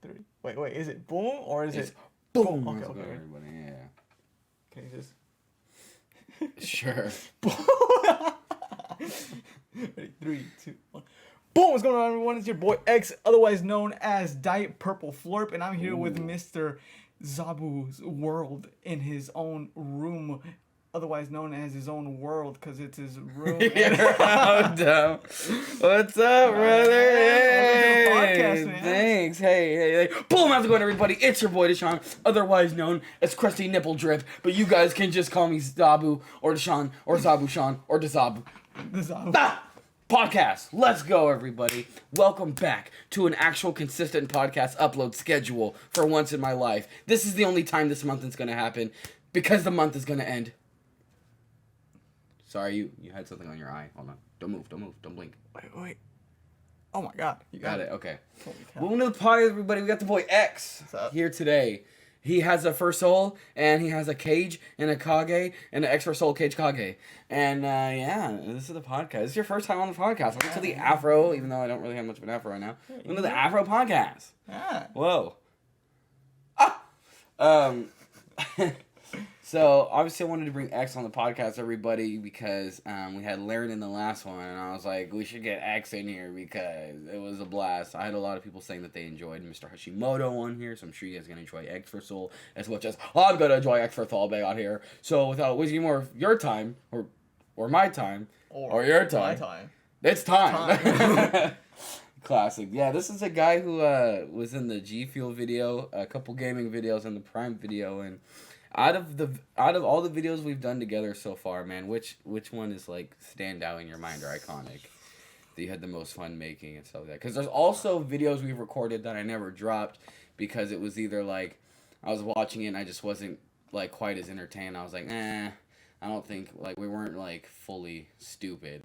3. Wait. Is it boom or is It's it boom? Okay. Everybody, yeah. Can you just... Sure. Ready? 3, 2, 1. Boom! What's going on, everyone? It's your boy X, otherwise known as Diet Purple Florp, and I'm here with Mr. Zabu's World in his own room, otherwise known as his own world, because it's his room. How dumb. What's up, brother? Hey, welcome to the podcast, man. Thanks. Hey. Boom! How's it going, everybody? It's your boy Deshaun, otherwise known as Crusty Nipple Drip, but you guys can just call me Zabu or Deshaun or Zabu Sean or Dezabu. The Zabu. Podcast. Let's go, everybody. Welcome back to an actual consistent podcast upload schedule for once in my life. This is the only time this month is going to happen because the month is going to end. Sorry, you had something on your eye. Hold on. Don't move. Don't blink. Wait. Oh my god. You Got it. Okay. Holy cow. Welcome to the podcast, everybody. We got the boy X What's up? here today. He has a first soul, and he has a cage, and a kage, and an extra soul cage kage. And, yeah, this is the podcast. This is your first time on the podcast. Welcome to the Afro, even though I don't really have much of an Afro right now. Welcome to the Afro Podcast. Yeah. Whoa. So, obviously, I wanted to bring X on the podcast, everybody, because we had Laren in the last one, and I was like, we should get X in here because it was a blast. I had a lot of people saying that they enjoyed Mr. Hashimoto on here, so I'm sure you guys are going to enjoy X for Soul as much as I'm going to enjoy X for Thalbag on here. So, without wasting more of your time, or my time, or your time, My time. it's time. Classic. Yeah, this is a guy who was in the G Fuel video, a couple gaming videos, and the Prime video, and out of all the videos we've done together so far, man, which one is like stand out in your mind or iconic that you had the most fun making and stuff like that? Because there's also videos we've recorded that I never dropped because it was either like I was watching it and I just wasn't like quite as entertained. I was like, I don't think like we weren't like fully stupid.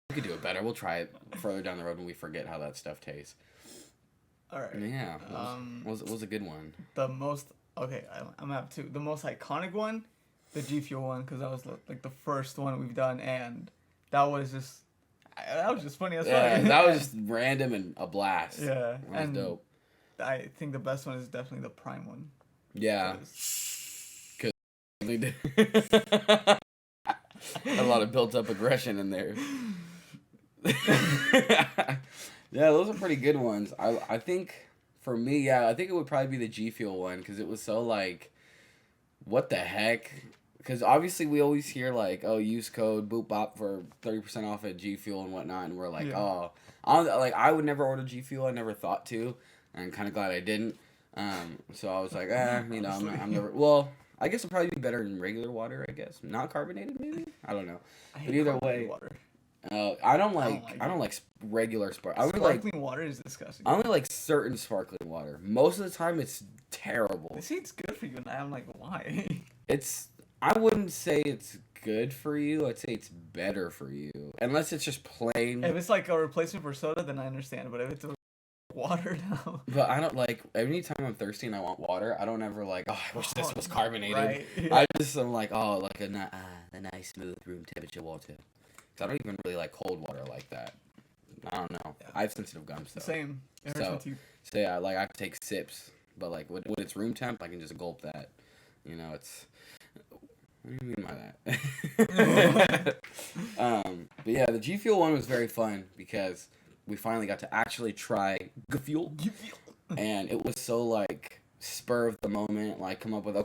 We could do it better. We'll try it further down the road when we forget how that stuff tastes. All right. Yeah, it was a good one. The most... Okay, I'm gonna have two. The most iconic one, the G Fuel one, because that was like the first one we've done, and that was just funny as fuck. Yeah, that was just random and a blast. Yeah, That was dope. I think the best one is definitely the Prime one. Yeah. Because a lot of built up aggression in there. Yeah, those are pretty good ones. I think for me, yeah, I think it would probably be the G Fuel one because it was so like, what the heck? Because obviously we always hear like, oh, use code boop bop for 30% off at G Fuel and whatnot, and we're like, oh, I would never order G Fuel. I never thought to, and I'm kind of glad I didn't. So I was like, I'm never. Well, I guess it'd probably be better than regular water. I guess not carbonated, maybe. I don't know. But either way, water. I don't like regular sparkling. Sparkling water is disgusting. I only like certain sparkling water. Most of the time, it's terrible. They say it's good for you, and I'm like, why? I wouldn't say it's good for you. I'd say it's better for you, unless it's just plain. If it's like a replacement for soda, then I understand. But if it's water now. But I don't like. Anytime I'm thirsty and I want water, I don't ever like. Oh, I wish this was carbonated. Right, yeah. I'm like, oh, like a nice smooth room temperature water. I don't even really like cold water like that. I don't know. Yeah. I have sensitive gums, though. Same. It hurts my teeth. So yeah, like I have to take sips, but like when it's room temp, I can just gulp that. You know, it's. What do you mean by that? But yeah, the G Fuel one was very fun because we finally got to actually try G Fuel, and it was so like spur of the moment. Like come up with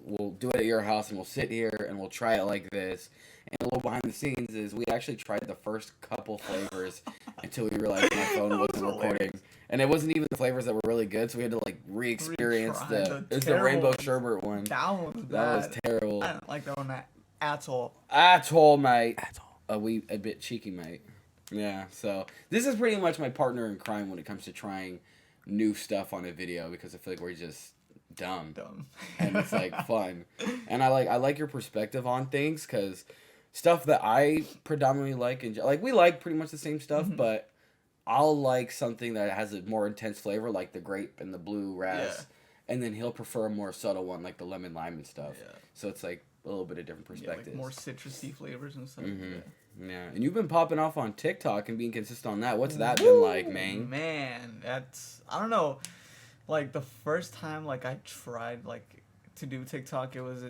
we'll do it at your house and we'll sit here and we'll try it like this. And a little behind the scenes is we actually tried the first couple flavors until we realized my phone wasn't recording. And it wasn't even the flavors that were really good, so we had to like re-experience the rainbow sherbet one. That one was bad. That was terrible. I don't like that one at all. At all, mate. A bit cheeky, mate. Yeah, so this is pretty much my partner in crime when it comes to trying new stuff on a video because I feel like we're just dumb. And it's like fun. And I like your perspective on things because stuff that I predominantly like, and like we like pretty much the same stuff, but I'll like something that has a more intense flavor, like the grape and the blue ras, and then he'll prefer a more subtle one, like the lemon lime and stuff. Yeah. So it's like a little bit of different perspectives. Like more citrusy flavors and stuff. Yeah, and you've been popping off on TikTok and being consistent on that. What's that been like, man? Man, that's I don't know. like the first time like I tried like to do TikTok, it was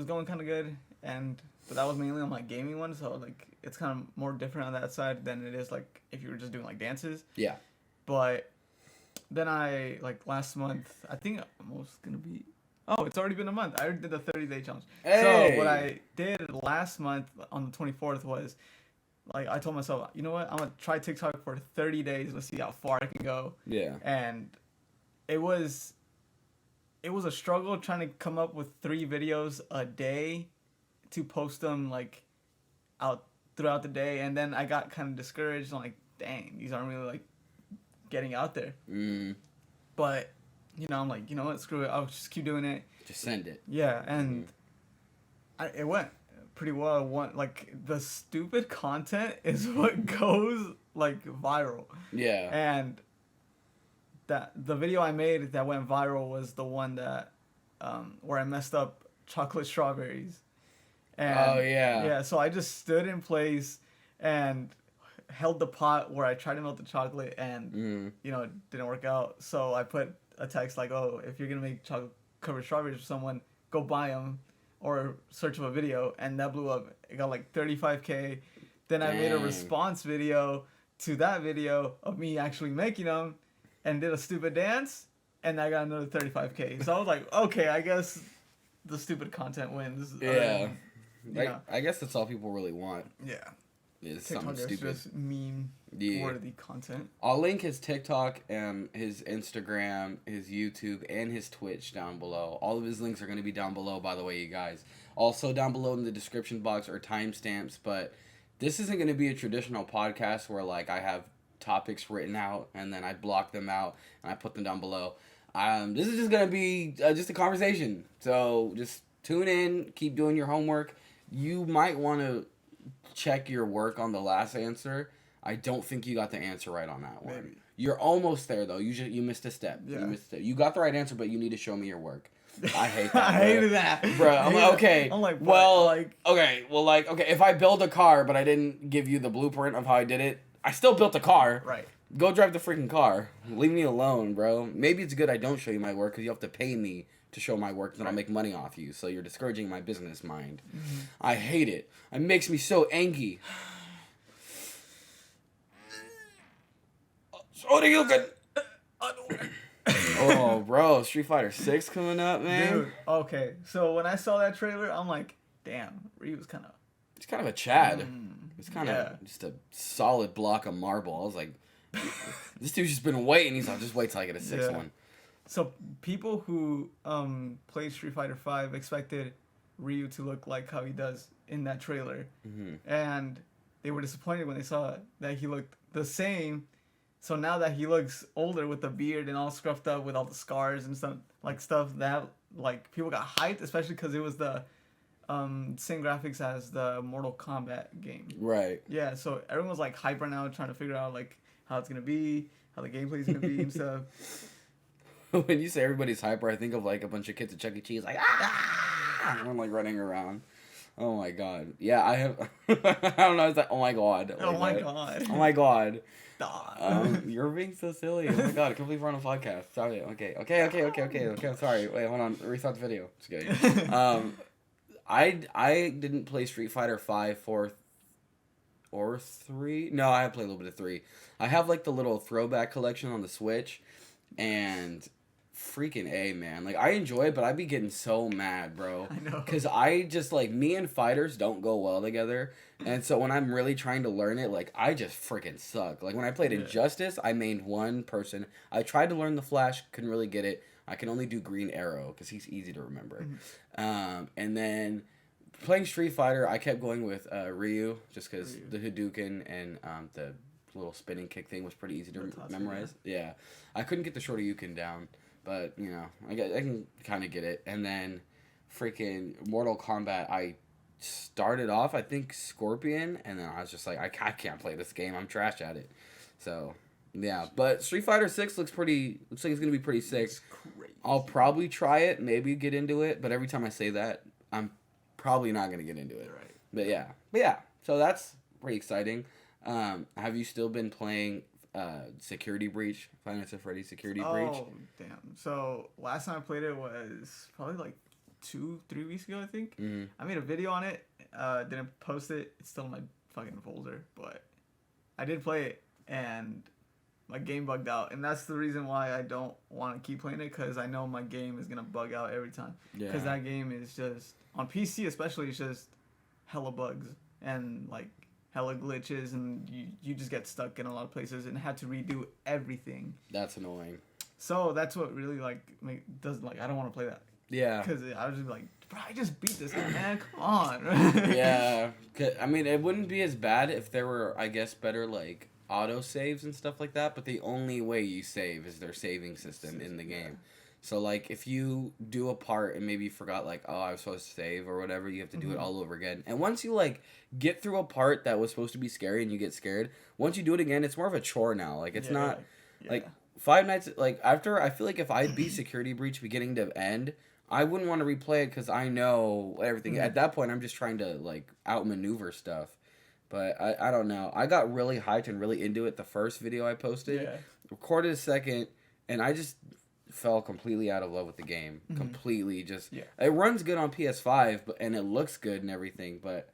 going kind of good, but that was mainly on my gaming one, so like it's kind of more different on that side than it is like if you were just doing like dances. Yeah. But then I like last month, I think I'm almost gonna be. Oh, it's already been a month. I already did the 30-day challenge. Hey! So what I did last month on the 24th was, like, I told myself, you know what, I'm gonna try TikTok for 30 days. Let's see how far I can go. Yeah. And it was a struggle trying to come up with 3 videos a day to post them like out throughout the day. And then I got kind of discouraged. I'm like, dang, these aren't really like getting out there. But I'm like, you know what, screw it, I'll just keep doing it. Just send it. Yeah, and it went pretty well. Like the stupid content is what goes like viral. Yeah. And that the video I made that went viral was the one that where I messed up chocolate strawberries. And, oh yeah. Yeah, so I just stood in place and held the pot where I tried to melt the chocolate and it didn't work out. So I put a text like, oh, if you're gonna make chocolate covered strawberries for someone, go buy them or search up a video, and that blew up. It got like 35K. Then I made a response video to that video of me actually making them and did a stupid dance, and I got another 35K. So I was like, okay, I guess the stupid content wins. Yeah. I guess that's all people really want. Yeah. Is TikTok something stupid. is just meme-worthy content. I'll link his TikTok and his Instagram, his YouTube, and his Twitch down below. All of his links are going to be down below, by the way, you guys. Also down below in the description box are timestamps, but this isn't going to be a traditional podcast where like I have topics written out and then I block them out and I put them down below. This is just going to be just a conversation. So just tune in, keep doing your homework. You might want to check your work on the last answer. I don't think you got the answer right on that one. Maybe. You're almost there though. You missed a step. Yeah. You missed a step. You got the right answer, but you need to show me your work. I hate that. I hated that, bro. I'm like, okay. I'm like, well, like, okay. Well, like, okay. If I build a car, but I didn't give you the blueprint of how I did it, I still built a car. Right. Go drive the freaking car. Leave me alone, bro. Maybe it's good I don't show you my work because you have to pay me to show my work, then I'll make money off you. So you're discouraging my business mind. Mm-hmm. I hate it. It makes me so angry. So do you can. Oh, bro, Street Fighter 6 coming up, man. Dude, okay. So when I saw that trailer, I'm like, damn, Ryu's kind of. It's kind of a Chad. It's kind of just a solid block of marble. I was like, this dude's just been waiting. He's like, just wait till I get a 6th one. So people who played Street Fighter 5 expected Ryu to look like how he does in that trailer, and they were disappointed when they saw that he looked the same. So now that he looks older with the beard and all scruffed up with all the scars and stuff that like people got hyped, especially because it was the same graphics as the Mortal Kombat game. Right. Yeah. So everyone was like hype right now, trying to figure out like how it's gonna be, how the gameplay's gonna be and stuff. When you say everybody's hyper, I think of like a bunch of kids at Chuck E. Cheese, like and I'm like running around. Oh my god. Yeah, I have. I don't know. It's like, oh my god. Oh my god. Oh my god. Stop. You're being so silly. Oh my god. I can't believe we're on a podcast. Sorry. Okay. I'm sorry. Wait, hold on. Restart the video. Just kidding. I didn't play Street Fighter 5, 4, or 3. No, I have played a little bit of 3. I have like the little throwback collection on the Switch. And freaking A, man. Like, I enjoy it, but I be getting so mad, bro. I know. Because I just, like, me and fighters don't go well together. And so when I'm really trying to learn it, like, I just freaking suck. Like, when I played Injustice, I mained one person. I tried to learn the Flash, couldn't really get it. I can only do Green Arrow, because he's easy to remember. And then playing Street Fighter, I kept going with Ryu, just because the Hadouken and the little spinning kick thing was pretty easy to memorize. Yeah. I couldn't get the Shoryuken down, but, you know, I can kind of get it. And then freaking Mortal Kombat, I started off, I think, Scorpion, and then I was just like, I can't play this game. I'm trash at it. So, yeah. But Street Fighter 6 looks like it's going to be pretty sick. It's crazy. I'll probably try it, maybe get into it, but every time I say that, I'm probably not going to get into it. Right. But yeah. So that's pretty exciting. Have you still been playing Security Breach, Five Nights at Freddy's Security Breach. Oh, damn. So, last time I played it was probably like 2-3 weeks ago, I think. Mm-hmm. I made a video on it. Didn't post it. It's still in my fucking folder. But I did play it, and my game bugged out. And that's the reason why I don't want to keep playing it, because I know my game is going to bug out every time. Because that game is just, on PC especially, it's just hella bugs. And, like, hella glitches, and you just get stuck in a lot of places and had to redo everything. That's annoying. So that's what really like I don't want to play that. Yeah. Because I was just like, bro, I just beat this guy, man. Come on. Yeah. I mean, it wouldn't be as bad if there were, I guess, better like auto saves and stuff like that. But the only way you save is their saving system in the game. So, like, if you do a part and maybe you forgot, like, oh, I was supposed to save or whatever, you have to do it all over again. And once you, like, get through a part that was supposed to be scary and you get scared, once you do it again, it's more of a chore now. Like, it's not, like, Five Nights, like, after, I feel like if I beat Security Breach beginning to end, I wouldn't want to replay it because I know everything. At that point, I'm just trying to, like, outmaneuver stuff. But I don't know. I got really hyped and really into it the first video I posted. Yeah. Recorded a second, and I just fell completely out of love with the game. Completely just it runs good on PS5 and it looks good and everything, but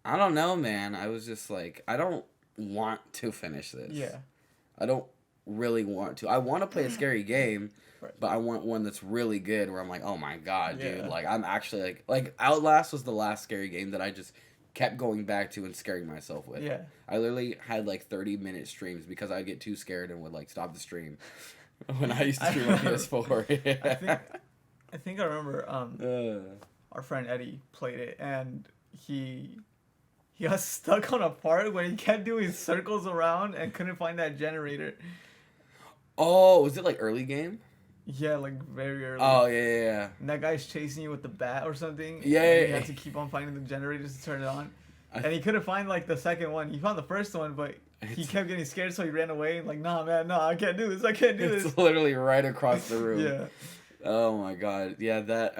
I don't know, man. I was just like, I don't want to finish this. I don't really want to. I want to play a scary game, but I want one that's really good where I'm like, oh my god, dude, like I'm actually like Outlast was the last scary game that I just kept going back to and scaring myself with. I literally had like 30-minute streams because I'd get too scared and would like stop the stream. When I used to stream on PS4. I think I remember our friend Eddie played it, and he got stuck on a part where he kept doing circles around and couldn't find that generator. Oh, was it like early game? Yeah, like very early. Oh, yeah. And that guy's chasing you with the bat or something. Yeah. You have to keep on finding the generators to turn it on. And he couldn't find like the second one. He found the first one, but he kept getting scared, so he ran away. Like, nah, man, no, I can't do this. I can't do this. It's literally right across the room. Oh my god. Yeah, that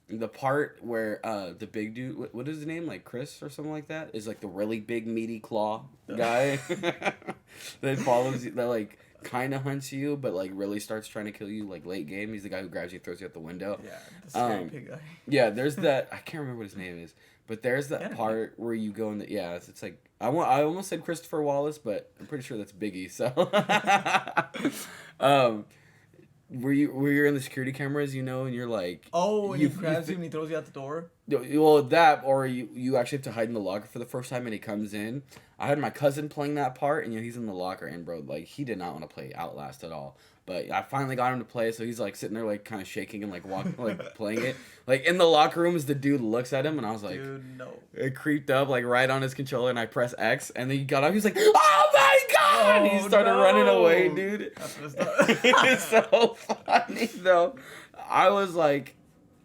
the part where the big dude, what is his name? Like Chris or something like that, is like the really big meaty claw guy that follows you, that like kind of hunts you, but like really starts trying to kill you like late game. He's the guy who grabs you, throws you out the window. Yeah, the scary pig guy. Yeah, there's that. I can't remember what his name is. But there's that part where you go in the it's like I almost said Christopher Wallace, but I'm pretty sure that's Biggie. So, were you in the security cameras, and you're like, oh, and he grabs you and he throws you out the door. Well, that or you actually have to hide in the locker for the first time and he comes in. I had my cousin playing that part and he's in the locker and bro, like he did not want to play Outlast at all. But I finally got him to play, so he's like sitting there like kind of shaking and like walking, like playing it. Like in the locker room, as the dude looks at him, and I was like, dude, no. It creeped up like right on his controller, and I press X, and then he got up. He's like, oh my god! And he started running away, dude. It's so funny though. I was like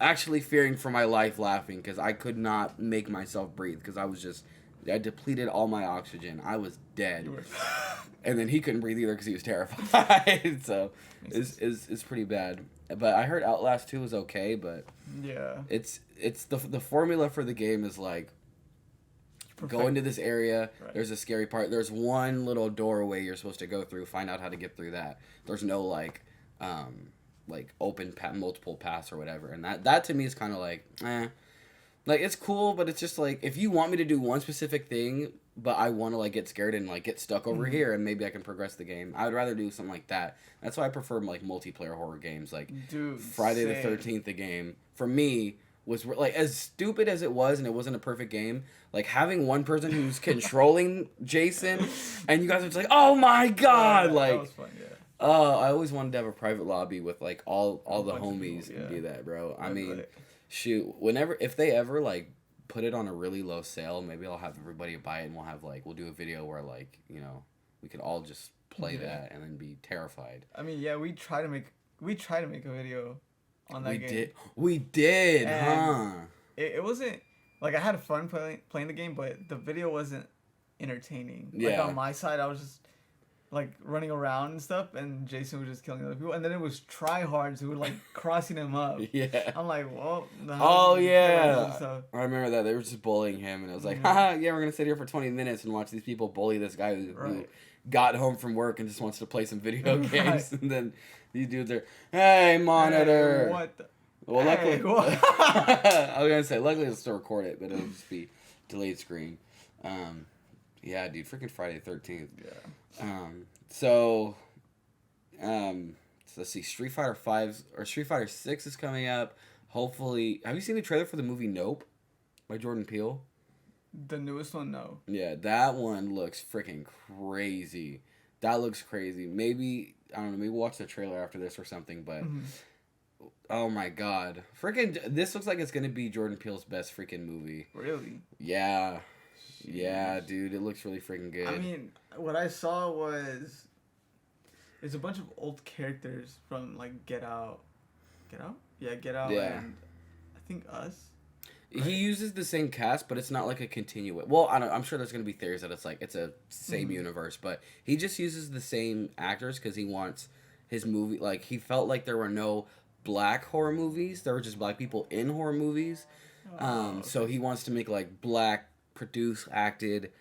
actually fearing for my life, laughing because I could not make myself breathe because I depleted all my oxygen. I was dead. And then he couldn't breathe either because he was terrified. So it's pretty bad. But I heard Outlast 2 was okay, but it's the formula for the game is like go into this area, there's a scary part. There's one little doorway you're supposed to go through, find out how to get through that. There's no like open multiple paths or whatever. And that to me is kind of like, like, it's cool, but it's just, like, if you want me to do one specific thing, but I want to, like, get scared and, like, get stuck over here, and maybe I can progress the game, I would rather do something like that. That's why I prefer, like, multiplayer horror games. Like, Friday the 13th, the game, for me, was, like, as stupid as it was, and it wasn't a perfect game, like, having one person who's controlling Jason, and you guys are just like, oh, my God! Like, that was fun, I always wanted to have a private lobby with, like, all the homies and do that, bro. I mean... Shoot, if they ever, like, put it on a really low sale, maybe I'll have everybody buy it and we'll do a video where, like, we could all just play that and then be terrified. I mean, we try to make a video on that game. We did, huh? It wasn't, like, I had fun playing the game, but the video wasn't entertaining. Like, on my side, I was just, like, running around and stuff, and Jason was just killing other people, and then it was tryhards who were, like, crossing him up. I'm like, well... Oh, yeah! I remember that. They were just bullying him, and I was like, haha, we're gonna sit here for 20 minutes and watch these people bully this guy who got home from work and just wants to play some video games, and then these dudes are, hey, monitor. Hey, what the? Well, Hey, luckily, what? I was gonna say luckily it'll still record it, but it'll just be delayed screen. Yeah, dude, freaking Friday the 13th. Yeah. So let's see, Street Fighter 5 or Street Fighter 6 is coming up. Hopefully, have you seen the trailer for the movie Nope by Jordan Peele? The newest one, no. Yeah, that one looks freaking crazy. That looks crazy. Maybe, I don't know, maybe we'll watch the trailer after this or something, but oh my god. Freaking, this looks like it's going to be Jordan Peele's best freaking movie. Really? Yeah. Jeez. Yeah, dude, it looks really freaking good. I mean, what I saw was there's a bunch of old characters from like Get Out. Get Out? Yeah, Get Out and I think Us. Right? He uses the same cast, but it's not like a continuation. Well, I'm sure there's going to be theories that it's like it's a same universe, but he just uses the same actors because he wants his movie, like he felt like there were no black horror movies. There were just black people in horror movies. So he wants to make like black produced, acted,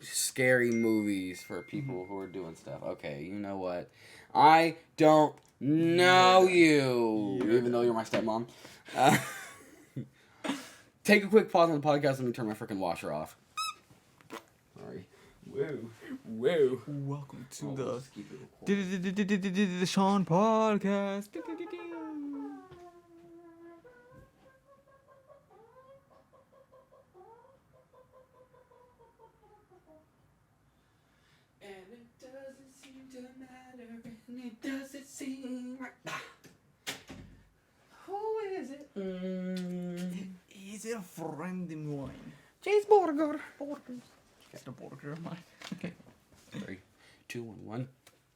scary movies for people who are doing stuff. Okay, you know what? I don't know you, even though you're my stepmom. Take a quick pause on the podcast. Let me turn my freaking washer off. Sorry. Whoa. Welcome to the Sean Podcast. It doesn't seem right. Who is it? He's a friend of mine. Chase Borger. It's the burger of mine. Okay. 3, 2, 1.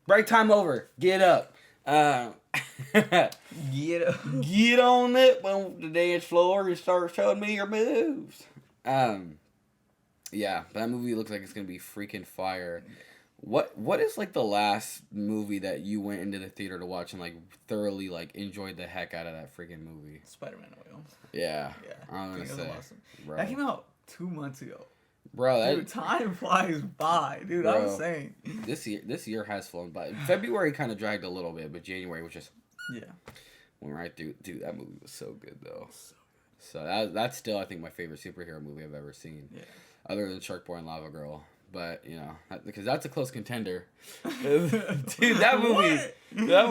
Break time over. Get up. Get up. Get on it on the dance floor and start showing me your moves. Yeah, that movie looks like it's gonna be freaking fire. What is like the last movie that you went into the theater to watch and like thoroughly like enjoyed the heck out of that freaking movie? Spider-Man Oil. Yeah. Yeah. I'm gonna say, awesome. bro. That came out 2 months ago. Bro, Dude, time flies by, dude. Bro, I was saying. This year has flown by. February kind of dragged a little bit, but January was just went right through. Dude, that movie was so good though. So that's still I think my favorite superhero movie I've ever seen. Yeah. Other than Shark Boy and Lava Girl. But, you know, because that's a close contender. Dude, that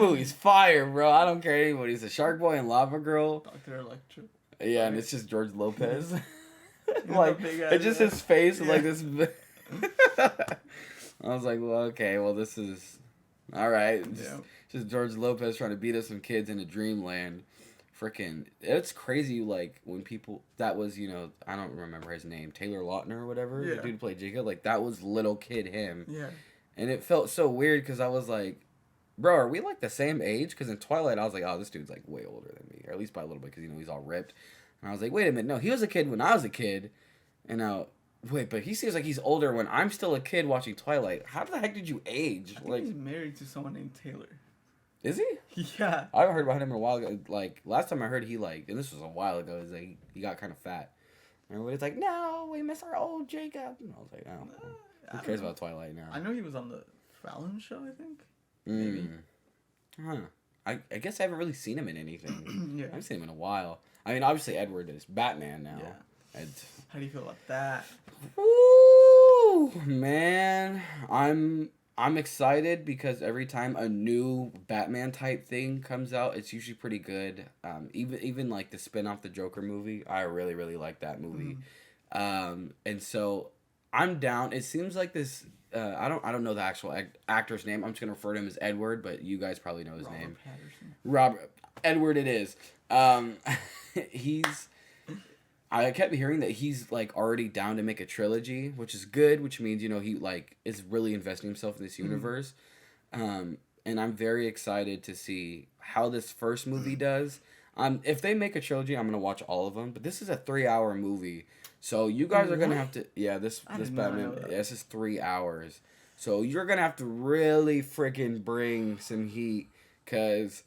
movie's fire, bro. I don't care anybody. It's a Shark Boy and Lava Girl. Dr. Electro. Yeah, and it's just George Lopez. Like, it's just his face with like this. I was like, well, okay, well, this is all right. Just George Lopez trying to beat up some kids in a dreamland. Freaking, it's crazy. Like when people that was, you know, I don't remember his name, Taylor Lautner or whatever. Yeah. The dude who played Jacob. Like that was little kid him. Yeah. And it felt so weird because I was like, bro, are we like the same age? Because in Twilight, I was like, oh, this dude's like way older than me, or at least by a little bit, because you know he's all ripped. And I was like, wait a minute, no, he was a kid when I was a kid, and now wait, but he seems like he's older when I'm still a kid watching Twilight. How the heck did you age? I think he's married to someone named Taylor. Is he? Yeah. I haven't heard about him in a while ago. Like last time I heard, he like, and this was a while ago, is like he got kind of fat. And everybody's like, no, we miss our old Jacob. And I was like, oh, well, who cares about Twilight now? I know he was on the Fallon show, I think. Maybe. Huh. I guess I haven't really seen him in anything. Yeah. I haven't seen him in a while. I mean, obviously Edward is Batman now. Yeah. How do you feel about that? Woo, man, I'm excited because every time a new Batman type thing comes out, it's usually pretty good. Even like the spin-off the Joker movie, I really like that movie. And so I'm down. It seems like this. I don't know the actual actor's name. I'm just gonna refer to him as Edward, but you guys probably know his name. Robert Edward. It is. I kept hearing that he's like already down to make a trilogy, which is good, which means, you know, he like is really investing himself in this universe. And I'm very excited to see how this first movie does. If they make a trilogy, I'm gonna watch all of them. But this is a 3-hour movie, so you guys are gonna have to. Yeah, this Batman. Yeah, this is 3 hours, so you're gonna have to really freaking bring some heat, cause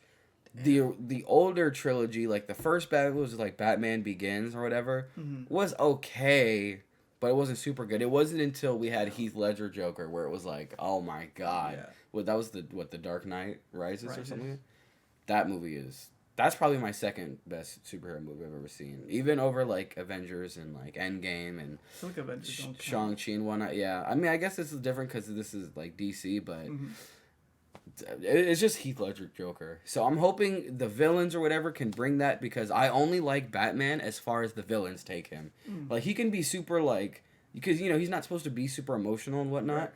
the older trilogy, like the first Batman was like Batman Begins or whatever, was okay, but it wasn't super good. It wasn't until we had Heath Ledger Joker where it was like, oh my god. Yeah. Well, that was the Dark Knight Rises or something. That movie that's probably my second best superhero movie I've ever seen, even over like Avengers and like Endgame and like Avengers Shang-Chi and whatnot. Yeah, I mean, I guess this is different because this is like DC, but it's just Heath Ledger Joker. So I'm hoping the villains or whatever can bring that, because I only like Batman as far as the villains take him. Like, he can be super like, because you know he's not supposed to be super emotional and whatnot.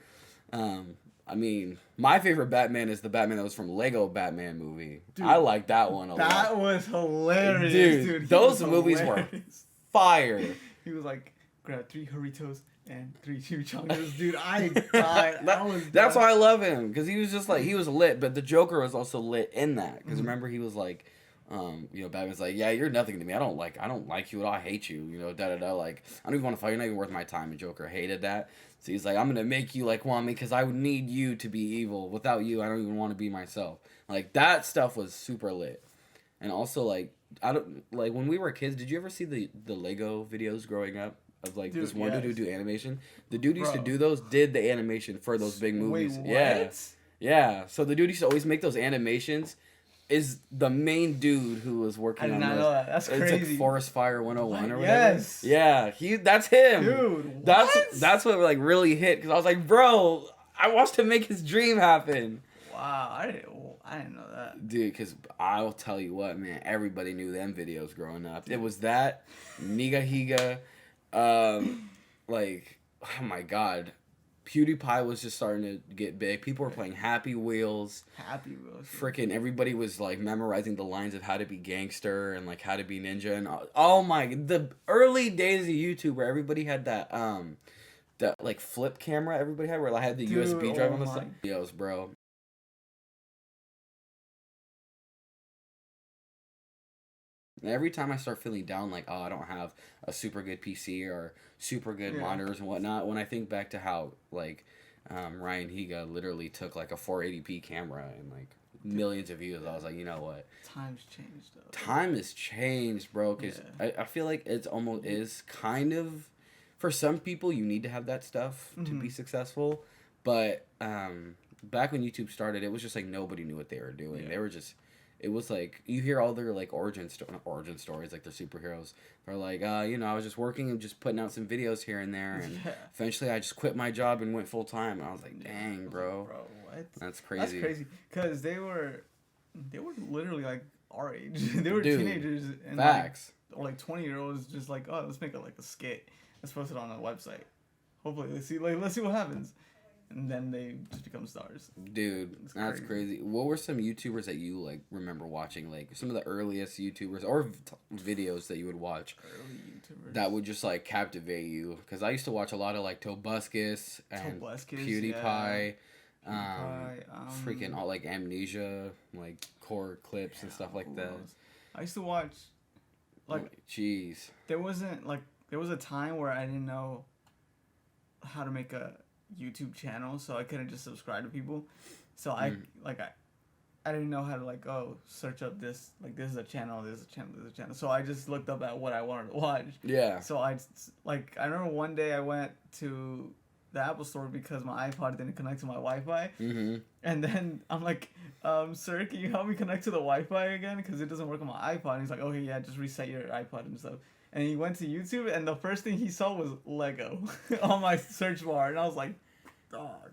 Right. I mean, my favorite Batman is the Batman that was from Lego Batman movie. Dude, I like that one a lot. That was hilarious, dude. Those movies were fire. He was like, grab 3 Doritos and 3 chimichangas. Dude, I died. That's why I love him, because he was just like, he was lit, but the Joker was also lit in that. Because remember, he was like, you know, Batman's like, yeah, you're nothing to me. I don't like you at all. I hate you. You know, like, I don't even want to fight. You're not even worth my time. And Joker hated that. So he's like, I'm going to make you, like, want me because I would need you to be evil. Without you, I don't even want to be myself. Like, that stuff was super lit. And also, like, when we were kids, did you ever see the Lego videos growing up? Of, like, this one dude who do animation? The dude used to do those, did the animation for those big movies. Wait, what? Yeah. So the dude used to always make those animations. Is the main dude who was working on those. I did not know that. That's crazy. It's like Forest Fire 101 or whatever. Yes. Yeah, that's him. Dude, that's what like really hit, because I was like, bro, I watched him make his dream happen. Wow, I didn't know that. Dude, because I'll tell you what, man, everybody knew them videos growing up. It was that, Niga Higa, like, oh my god. PewDiePie was just starting to get big. People were playing Happy Wheels. Freaking everybody was like memorizing the lines of how to be gangster and like how to be ninja and the early days of YouTube where everybody had that like flip camera everybody had where I had the USB drive on the side. Videos, bro. And every time I start feeling down, like, oh, I don't have a super good PC or super good monitors and whatnot, when I think back to how, like, Ryan Higa literally took, like, a 480p camera and, like, millions of views, I was like, you know what? Time's changed, though. Time has changed, bro, because I feel like it's almost is kind of, for some people, you need to have that stuff to be successful, but back when YouTube started, it was just, like, nobody knew what they were doing. They were just... It was like, you hear all their, like, origin stories, like, they're superheroes. They're like, you know, I was just working and just putting out some videos here and there, and eventually I just quit my job and went full-time. And I was like, dang, bro. Bro, what? That's crazy. That's crazy, because they were literally, like, our age. They were teenagers. And facts. Like 20-year-olds just like, oh, let's make a skit. Let's post it on a website. Hopefully, let's see what happens. And then they just become stars. Dude, that's crazy. What were some YouTubers that you, like, remember watching? Like, some of the earliest YouTubers or videos that you would watch early YouTubers that would just, like, captivate you? Because I used to watch a lot of, like, Tobuscus and PewDiePie. Freaking all, like, Amnesia, like, core clips and stuff like that. I used to watch, like... Jeez. There was a time where I didn't know how to make a YouTube channel, so I couldn't just subscribe to people. So I didn't know how to, like, search up this, like, this is a channel, this is a channel, this is a channel. So I just looked up at what I wanted to watch. Yeah. So I remember one day I went to the Apple store because my iPod didn't connect to my Wi-Fi. Mm-hmm. And then I'm like, sir, can you help me connect to the Wi-Fi again? Because it doesn't work on my iPod. And he's like, okay, yeah, just reset your iPod and stuff. And he went to YouTube, and the first thing he saw was Lego on my search bar. And I was like, dog,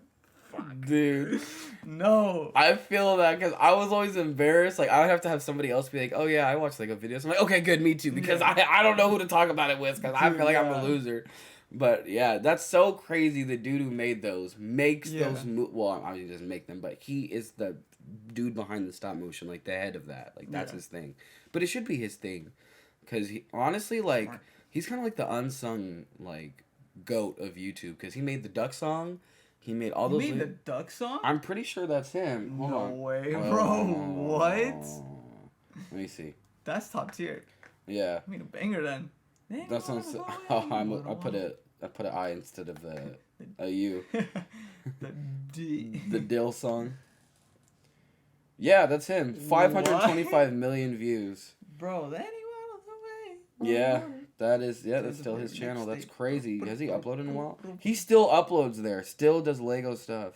fuck. Dude. No. I feel that because I was always embarrassed. Like, I would have to have somebody else be like, oh, yeah, I watch Lego videos. I'm like, okay, good, me too. Because I don't know who to talk about it with because I feel like I'm a loser. But, yeah, that's so crazy. The dude who made those makes those... Well, I mean, he doesn't make them, but he is the dude behind the stop motion, like, the head of that. Like, that's his thing. But it should be his thing. Because, honestly, like, he's kind of like the unsung, like, goat of YouTube. Because he made the duck song. He made all those... He made the duck song? I'm pretty sure that's him. Hold on. Way, bro. What? Let me see. That's top tier. Yeah. I mean, a banger then. That's what I put an I instead of a U. The D. The Dill song. Yeah, that's him. 525 million views. Bro, then he went all the way. Yeah, That's still his channel. That's crazy. Has he uploaded in a while? He still uploads there. Still does Lego stuff.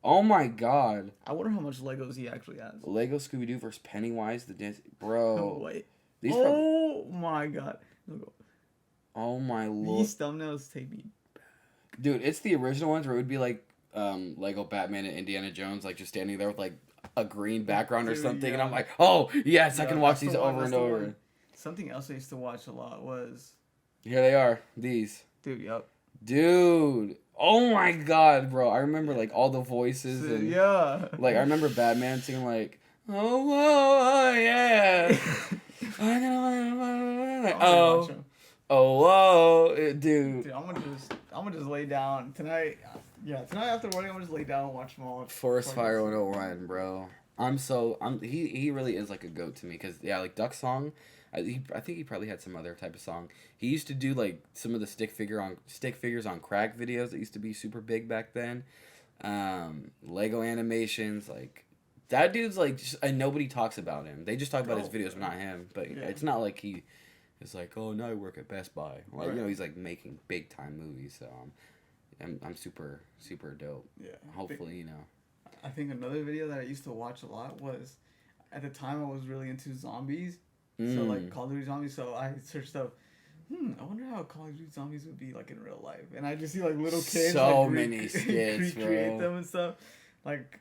Oh my god. I wonder how much Legos he actually has. Lego Scooby-Doo versus Pennywise the dance. Bro. Wait. These my god. Oh my lord. These thumbnails take me. Dude, it's the original ones where it would be like Lego Batman and Indiana Jones, like just standing there with like a green background or something, and I'm like, oh yes, I can watch these over and over. Something else I used to watch a lot was. Here they are. These. Dude, yep. Dude. Oh my god, bro. I remember like all the voices and like I remember Batman singing like oh yeah. Dude. I'm gonna just lay down tonight. Yeah, tonight after work I'm gonna just lay down and watch them all. Forest Fire 101, bro. He really is like a goat to me because like Duck Song. I think he probably had some other type of song. He used to do like some of the stick figures on crack videos that used to be super big back then. Lego animations, like that dude's like and nobody talks about him. They just talk about his videos, but not him. But it's not like he is like, oh, now I work at Best Buy. Like he's like making big time movies. So I'm super dope. Yeah. Hopefully I think another video that I used to watch a lot was at the time I was really into zombies. So like Call of Duty Zombies, so I searched up, I wonder how Call of Duty Zombies would be like in real life. And I just see like little kids many skits, recreate them and stuff. Like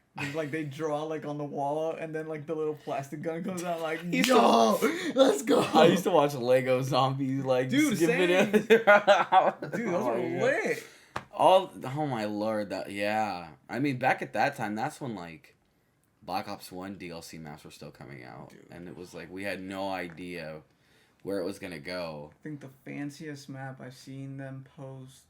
they draw like on the wall and then like the little plastic gun comes out like, yo, let's go. I used to watch Lego Zombies like dude, skip same. videos. Dude, those were lit. Oh my lord, I mean back at that time, that's when like Black Ops 1 DLC maps were still coming out. Dude. And it was like, we had no idea where it was going to go. I think the fanciest map I've seen them post,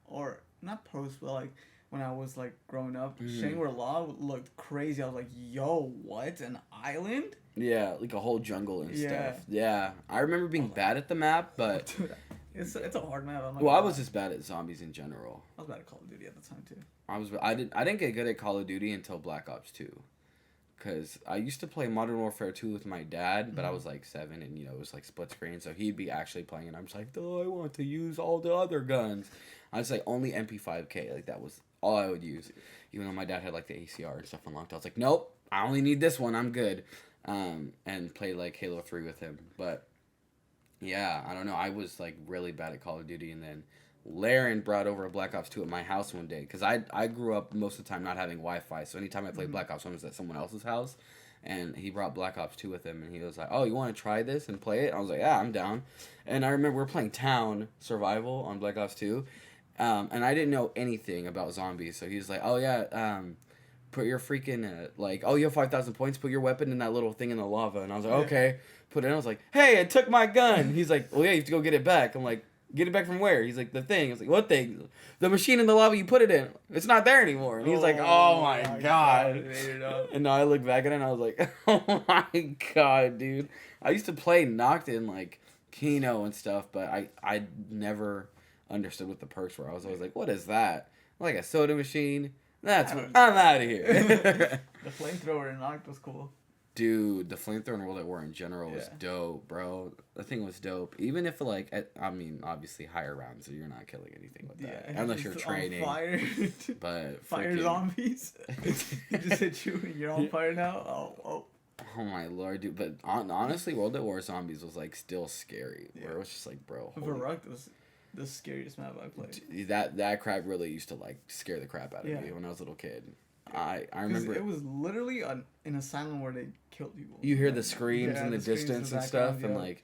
or not post, but like when I was like growing up, Shangri-La looked crazy. I was like, yo, what? An island? Yeah, like a whole jungle and stuff. Yeah. I remember being bad at the map, but... Dude, it's a hard map. I was just bad at zombies in general. I was bad at Call of Duty at the time too. I didn't get good at Call of Duty until Black Ops 2. Because I used to play Modern Warfare 2 with my dad, but I was like 7 and, it was like split screen. So he'd be actually playing and I'm just like, oh, I want to use all the other guns. I was like, only MP5K. Like, that was all I would use. Even though my dad had like the ACR and stuff unlocked. I was like, nope, I only need this one. I'm good. And played like Halo 3 with him. But yeah, I don't know. I was like really bad at Call of Duty. And then Laren brought over a Black Ops 2 at my house one day because I grew up most of the time not having Wi-Fi, so anytime I played Black Ops 1 was at someone else's house, and he brought Black Ops 2 with him, and he was like, oh, you want to try this and play it? I was like, yeah, I'm down. And I remember we were playing Town Survival on Black Ops 2, and I didn't know anything about zombies, so he was like, oh yeah, put your freaking, you have 5,000 points, put your weapon in that little thing in the lava, and I was like, okay, put it in. I was like, hey, it took my gun. He's like, well, yeah, you have to go get it back. I'm like, get it back from where? He's like, the thing. I was like, what thing? The machine in the lava you put it in. It's not there anymore. And he's like, oh my god. And now I look back at it and I was like, oh my god, dude. I used to play Noctin, like Kino and stuff, but I never understood what the perks were. I was always like, what is that? Like a soda machine? I'm out of here. The flamethrower in Noct was cool. Dude, the flamethrower in World at War in general was dope, bro. The thing was dope. Even if, obviously higher rounds, so you're not killing anything with that. Unless you're training. Fire. But fire zombies. He just hit you and you're on fire now? Oh, my lord, dude. But honestly, World at War Zombies was, still scary. Where it was just like, bro. Verrückt was the scariest map I played. That crap really used to, scare the crap out of me when I was a little kid. I remember it was literally an asylum where they killed people. You hear the screams in the distance and stuff, and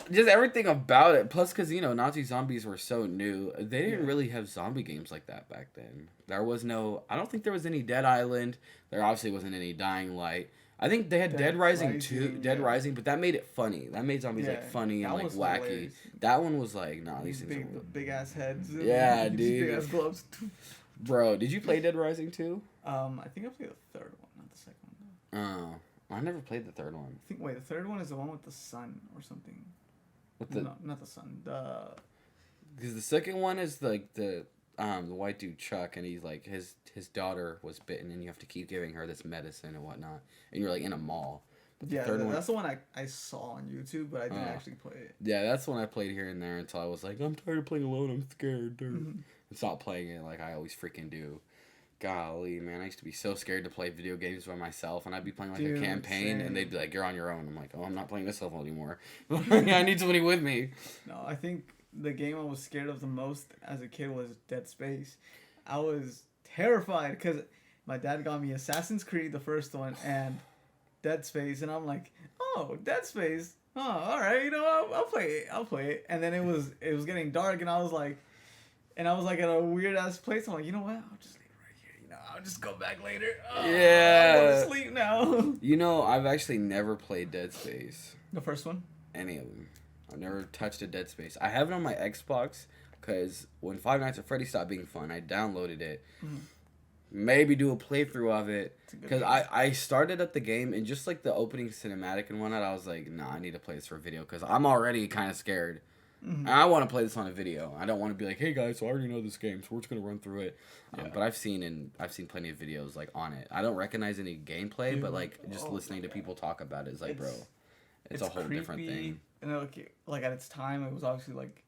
just everything about it. Plus, because Nazi zombies were so new, they didn't really have zombie games like that back then. There was no. I don't think there was any Dead Island. There obviously wasn't any Dying Light. I think they had Dead Rising 2, Dead Rising, but that made it funny. That made zombies funny and wacky. Hilarious. That one was these things are big ass heads. Yeah, dude. Big ass gloves. Bro, did you play Dead Rising 2? I think I played the third one, not the second one. Oh, I never played the third one. The third one is the one with the sun or something. No, not the sun. Because the second one is the white dude Chuck, and he's his daughter was bitten, and you have to keep giving her this medicine and whatnot, and you're in a mall. But yeah, that's the one I saw on YouTube, but I didn't actually play it. Yeah, that's the one I played here and there until I was like, I'm tired of playing alone. I'm scared, dude. And stopped playing it like I always freaking do. Golly, man, I used to be so scared to play video games by myself, and I'd be playing like a campaign, and they'd be like, "You're on your own." I'm like, "Oh, I'm not playing this level anymore. I need somebody with me." No, I think the game I was scared of the most as a kid was Dead Space. I was terrified because my dad got me Assassin's Creed, the first one, and Dead Space, and I'm like, "Oh, Dead Space. Oh, all right, I'll play it. I'll play it." And then it was getting dark, and I was like at a weird ass place. I'm like, you know what? I'll just I'll just go back later. Oh, Yeah. I want to sleep now. I've actually never played Dead Space. The first one? Any of them. I've never touched a Dead Space. I have it on my Xbox because when Five Nights at Freddy's stopped being fun, I downloaded it. Maybe do a playthrough of it. Because I started up the game and just like the opening cinematic and whatnot, I was like, nah, I need to play this for video because I'm already kind of scared. And I want to play this on a video. I don't want to be like, hey guys, so I already know this game, so we're just gonna run through it. But I've seen plenty of videos like on it. I don't recognize any gameplay, but like just listening to people talk about it is like, bro, it's a whole creepy, different thing. And like at its time, it was obviously like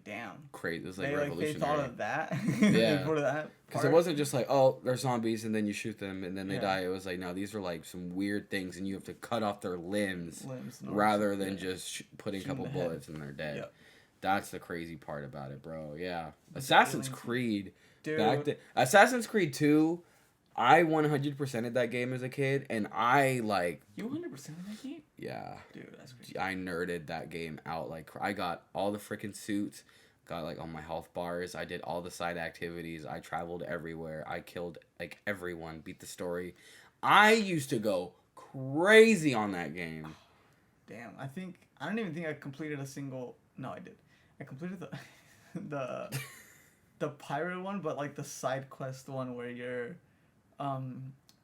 damn. Crazy. It was like revolutionary. They thought of that. Yeah. Before that. Because it wasn't just like, oh, they're zombies and then you shoot them and then they die. It was like, no, these are like some weird things and you have to cut off their limbs rather than just putting a couple bullets and they're dead. Yep. That's the crazy part about it, bro. Yeah. Assassin's Creed. Dude. Assassin's Creed 2, I 100%ed that game as a kid, and I, like... You 100%ed that game? Yeah. Dude, that's crazy. I nerded that game out. Like, I got all the freaking suits, got, like, all my health bars. I did all the side activities. I traveled everywhere. I killed, like, everyone, beat the story. I used to go crazy on that game. Damn. I don't even think I completed a single... No, I did. I completed the pirate one, but like the side quest one where you're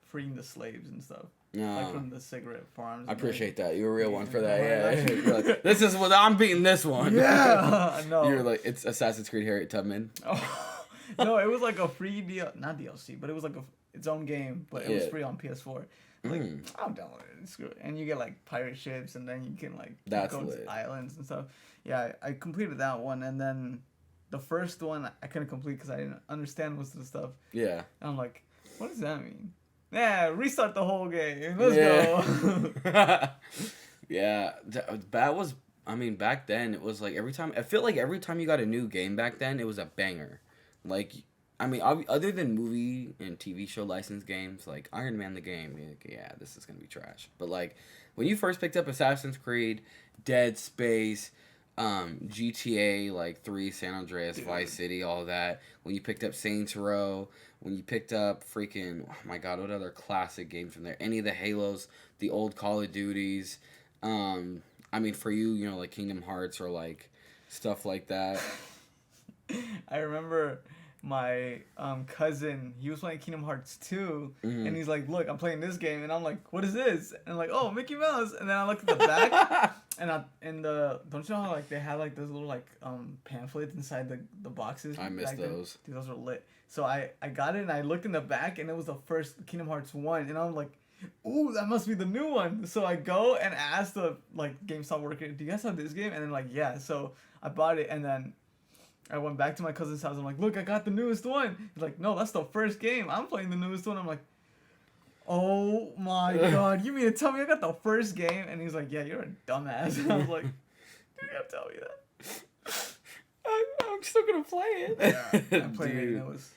freeing the slaves and stuff. Like from the cigarette farms. I appreciate that. You're a real one for that. Yeah. You're like, this is what I'm beating this one. Yeah. No. You're like, it's Assassin's Creed Harriet Tubman. Oh. No, it was like a free not DLC, but it was like its own game, but it was free on PS4. Like, I'll download it. Screw it. And you get like pirate ships, and then you can like go to islands and stuff. Yeah, I completed that one, and then the first one I couldn't complete because I didn't understand most of the stuff. Yeah. And I'm like, what does that mean? Yeah, restart the whole game. Let's go. Yeah, that was. I mean, back then it was like I feel like every time you got a new game back then, it was a banger. Like, I mean, other than movie and TV show licensed games, like Iron Man the game, like, yeah, this is gonna be trash. But like, when you first picked up Assassin's Creed, Dead Space, GTA, like 3, San Andreas, Vice City, all that. When you picked up Saints Row, when you picked up freaking, oh my god, what other classic games from there? Any of the Halos, the old Call of Duties. I mean, for you, like Kingdom Hearts or like stuff like that. I remember my cousin, he was playing Kingdom Hearts 2, and he's like, look, I'm playing this game, and I'm like, what is this? And I'm like, oh, Mickey Mouse. And then I looked at the back, and don't you know how like they had like those little like pamphlets inside the boxes? I missed those. Dude, those were lit. So I got it, and I looked in the back, and it was the first Kingdom Hearts 1, and I'm like, ooh, that must be the new one. So I go and ask the like GameStop worker, do you guys have this game? And then like, yeah. So I bought it, and then I went back to my cousin's house. I'm like, look, I got the newest one. He's like, no, that's the first game. I'm playing the newest one. I'm like, oh my god, you mean to tell me I got the first game? And he's like, yeah, you're a dumbass. And I was like, you gotta tell me that. I'm still gonna play it. Yeah, I played it and it was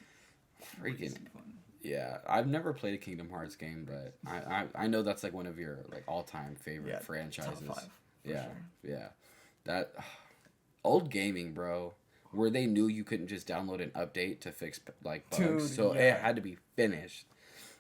freaking fun. Yeah, I've never played a Kingdom Hearts game, but I know that's like one of your like all-time favorite franchises. Top 5, yeah, sure. Yeah, that old gaming, bro. Where they knew you couldn't just download an update to fix like bugs, so it had to be finished.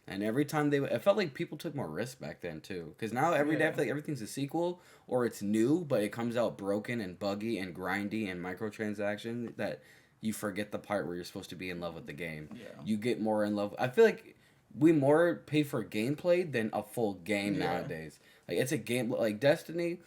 And every time it felt like people took more risks back then too. Because now every day I feel like everything's a sequel or it's new, but it comes out broken and buggy and grindy and microtransactions that you forget the part where you're supposed to be in love with the game. Yeah. You get more in love. I feel like we more pay for gameplay than a full game nowadays. Like it's a game like Destiny.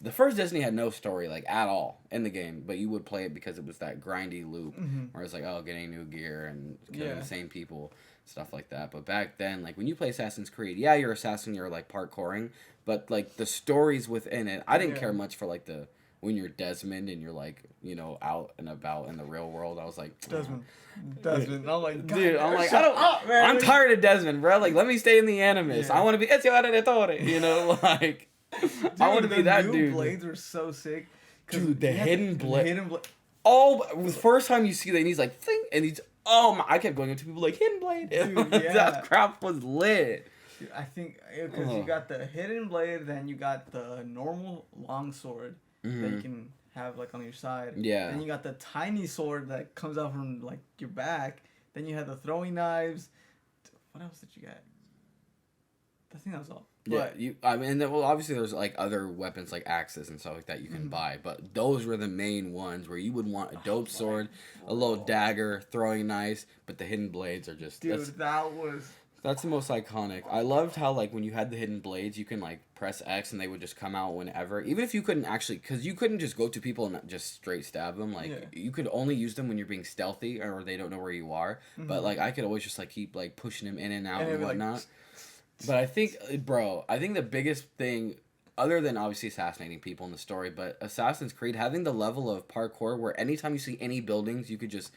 The first Destiny had no story, like, at all in the game, but you would play it because it was that grindy loop where it's like, oh, getting new gear and killing the same people. stuff like that. But back then, like when you play Assassin's Creed, yeah, you're assassin, you're like parkouring, but like the stories within it, I didn't care much for like the when you're Desmond and you're like, you know, out and about in the real world. I was like, Desmond. I'm like, dude, I'm like, man. I'm tired of Desmond, bro. Like, let me stay in the Animus. Yeah. I want to be Ezio Auditore, you know, like, Dude, I want to be that new dude. blades were so sick. Dude, the hidden blade. Hidden blade. Oh, the first time you see that, and he's like, thing, and he's, oh my, I kept going up to people like, hidden blade. Dude, yeah. That crap was lit. Dude, I think, because you got the hidden blade, then you got the normal long sword that you can have, like, on your side. Yeah. Then you got the tiny sword that comes out from, like, your back. Then you had the throwing knives. What else did you get? I think that was all. Yeah, But, I mean, well, obviously there's like other weapons like axes and stuff like that you can buy, but those were the main ones where you would want a dope sword, a little dagger, throwing knives, but the hidden blades are just dude, that was... that's the most iconic. I loved how like when you had the hidden blades, you can like press X and they would just come out whenever, even if you couldn't actually, because you couldn't just go to people and just straight stab them. Like you could only use them when you're being stealthy or they don't know where you are. But like I could always just like keep like pushing them in and out and whatnot. Like, but I think, bro, I think the biggest thing, other than obviously assassinating people in the story, but Assassin's Creed, having the level of parkour where anytime you see any buildings, you could just,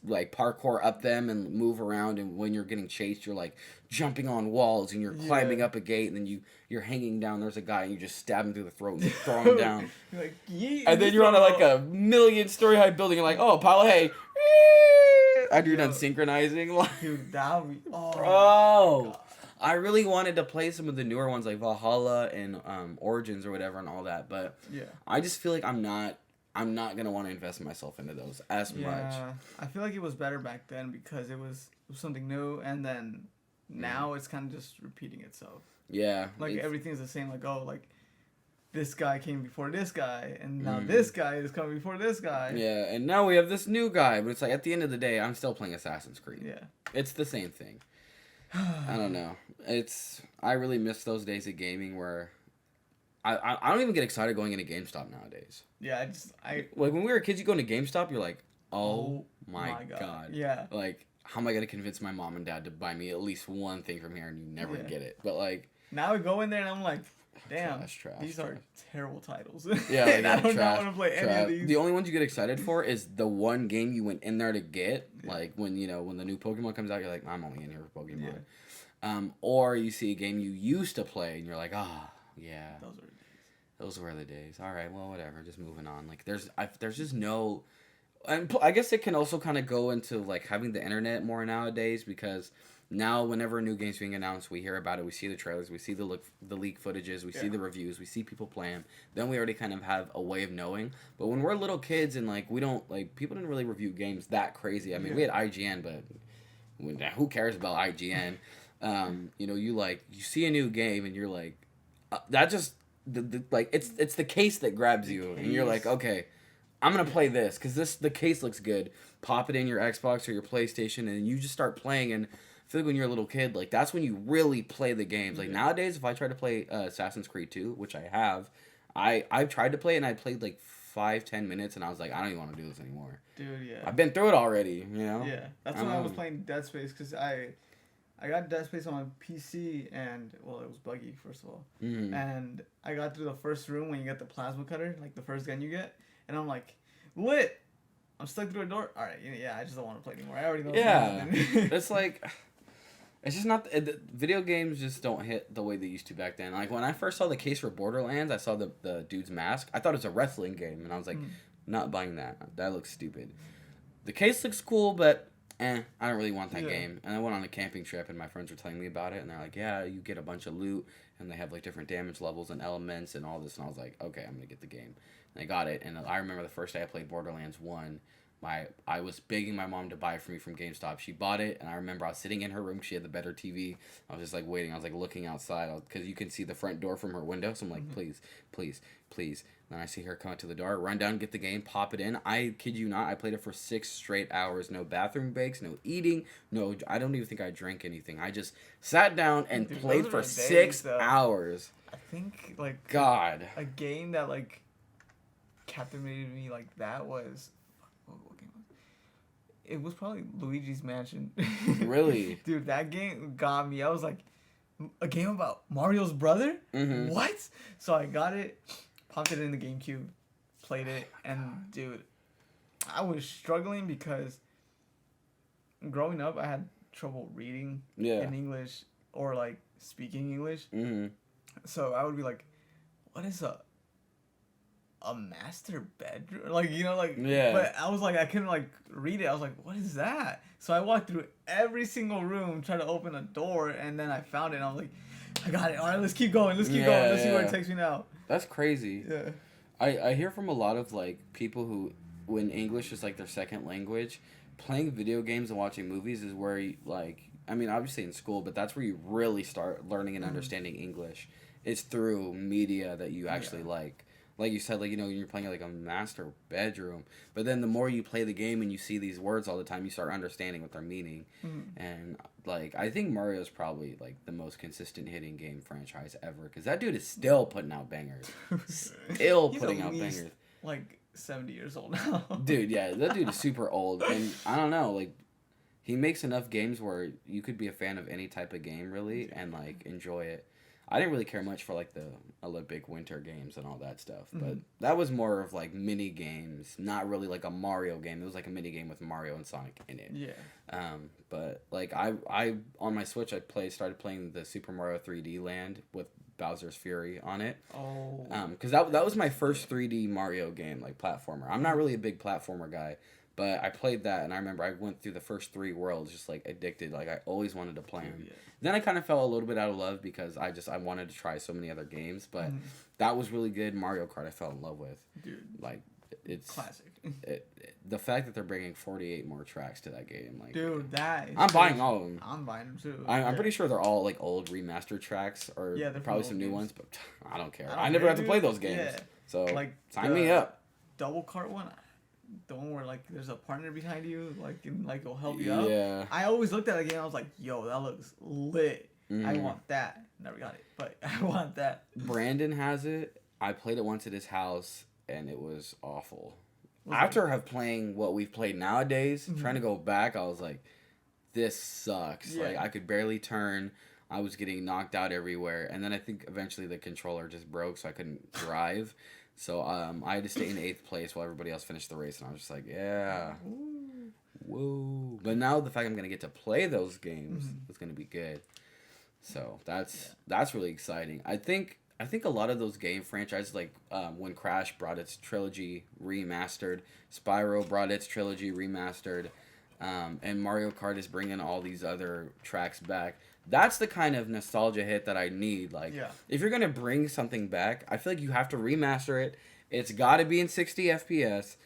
like, parkour up them and move around, and when you're getting chased, you're, like, jumping on walls, and you're climbing up a gate, and then you're hanging down, there's a guy, and you just stab him through the throat and throw him down. Like, and then you're on, like, a million-story-high building, and like, oh, pile of hay. After you're done synchronizing. Like, dude, that would be... Oh, bro. I really wanted to play some of the newer ones like Valhalla and Origins or whatever and all that, but I just feel like I'm not gonna want to invest myself into those as much. I feel like it was better back then because it was something new, and then now it's kind of just repeating itself. Yeah, like everything's the same. Like, oh, like this guy came before this guy, and now this guy is coming before this guy. Yeah, and now we have this new guy, but it's like at the end of the day, I'm still playing Assassin's Creed. Yeah, it's the same thing. I don't know. I really miss those days of gaming where I don't even get excited going into GameStop nowadays. Yeah, like when we were kids, you go into GameStop, you're like, oh my god. Yeah. Like, how am I gonna convince my mom and dad to buy me at least one thing from here, and you never get it. But like now we go in there and I'm like, damn, trash, these are terrible titles. Yeah, like, I don't want to play any of these. The only ones you get excited for is the one game you went in there to get. Like when the new Pokemon comes out, you're like, I'm only in here for Pokemon. Yeah. Or you see a game you used to play and you're like, yeah, those were the days. All right, well, whatever. Just moving on. Like there's just no. And I guess it can also kind of go into like having the internet more nowadays, because now whenever a new game's being announced, we hear about it, we see the trailers, we see the leak footages, we see the reviews, we see people playing. Then we already kind of have a way of knowing. But when we're little kids and like we don't like people didn't really review games that crazy. I mean, we had IGN, but who cares about IGN? You see a new game and you're like, that just like it's the case that grabs you, and you're like, okay, I'm gonna play this because the case looks good. Pop it in your Xbox or your PlayStation, and you just start playing. And I feel like when you're a little kid, like that's when you really play the games. Like nowadays, if I try to play Assassin's Creed 2, which I have, I've tried to play it and I played like 5-10 minutes, and I was like, I don't even want to do this anymore. Dude, yeah. I've been through it already, you know. Yeah, that's when I was playing Dead Space, because I got Dead Space on my PC, and well, it was buggy first of all, and I got through the first room when you get the plasma cutter, like the first gun you get. And I'm like, lit. I'm stuck through a door. All right, yeah, I just don't want to play anymore. I already know. Yeah, it's like, it's just not. Video games just don't hit the way they used to back then. Like when I first saw the case for Borderlands, I saw the dude's mask. I thought it was a wrestling game, and I was like, not buying that. That looks stupid. The case looks cool, but I don't really want that game. And I went on a camping trip, and my friends were telling me about it, and they're like, yeah, you get a bunch of loot, and they have like different damage levels and elements and all this, and I was like, okay, I'm gonna get the game. And I got it, and I remember the first day I played Borderlands 1, I was begging my mom to buy it for me from GameStop. She bought it, and I remember I was sitting in her room. She had the better TV. I was just like waiting. I was like looking outside because you can see the front door from her window. So I'm like, please, please, please. Then I see her come out to the door, run down, get the game, pop it in. I kid you not, I played it for 6 straight hours. No bathroom breaks, no eating, no. I don't even think I drank anything. I just sat down and played for 6 hours. I think like God, a game that like captivated me like that was. it was probably Luigi's Mansion. Really? Dude, that game got me. I was like, a game about Mario's brother? Mm-hmm. What? So I got it, popped it in the GameCube, played it, and dude, I was struggling because growing up I had trouble reading in English or like speaking English. Mm-hmm. So I would be like, what is a master bedroom? Like, you know, like, but I was like, I couldn't like read it. I was like, what is that? So I walked through every single room, tried to open a door, and then I found it, and I was like, I got it. All right, let's keep going. Let's keep going. Let's see where it takes me now. That's crazy. Yeah. I hear from a lot of like people who, when English is like their second language, playing video games and watching movies is where you, like, I mean, obviously in school, but that's where you really start learning and understanding English. It's through media that you actually like. Like you said, like, you know, you're playing like a master bedroom, but then the more you play the game and you see these words all the time, you start understanding what they're meaning. And like, I think Mario's probably like the most consistent hitting game franchise ever, because that dude is still putting out bangers. Still putting out bangers. Like 70 years old now. Dude, yeah, that dude is super old, and I don't know, like, he makes enough games where you could be a fan of any type of game, really, and like enjoy it. I didn't really care much for like the Olympic Winter Games and all that stuff, but that was more of like mini games, not really like a Mario game. It was like a mini game with Mario and Sonic in it. Yeah. But like I on my Switch started playing the Super Mario 3D Land with Bowser's Fury on it. Oh. Because that was my first 3D Mario game, like platformer. I'm not really a big platformer guy, but I played that, and I remember I went through the first 3 worlds just like addicted. Like I always wanted to play them. Yeah. Then I kind of fell a little bit out of love because I wanted to try so many other games, but that was really good. Mario Kart I fell in love with. Dude. Like, it's classic. The fact that they're bringing 48 more tracks to that game, like, dude, that is I'm buying all of them. I'm buying them too. I'm pretty sure they're all like old remastered tracks, or they're probably some new games. ones, but I don't care. I never got to play those games, so like sign me up. Double Kart one. The one where like there's a partner behind you, like, and like it'll help you out. Yeah. I always looked at the game. I was like, "Yo, that looks lit. I want that." Never got it, but I want that. Brandon has it. I played it once at his house, and it was awful. After playing what we've played nowadays, trying to go back, I was like, "This sucks." Yeah. Like, I could barely turn. I was getting knocked out everywhere, and then I think eventually the controller just broke, so I couldn't drive. So I had to stay in 8th place while everybody else finished the race, and I was just like, yeah, whoa. But now the fact I'm going to get to play those games is going to be good. So that's really exciting. I think a lot of those game franchises, like when Crash brought its trilogy remastered, Spyro brought its trilogy remastered, and Mario Kart is bringing all these other tracks back. That's the kind of nostalgia hit that I need. Like, if you're going to bring something back, I feel like you have to remaster it. It's got to be in 60 FPS.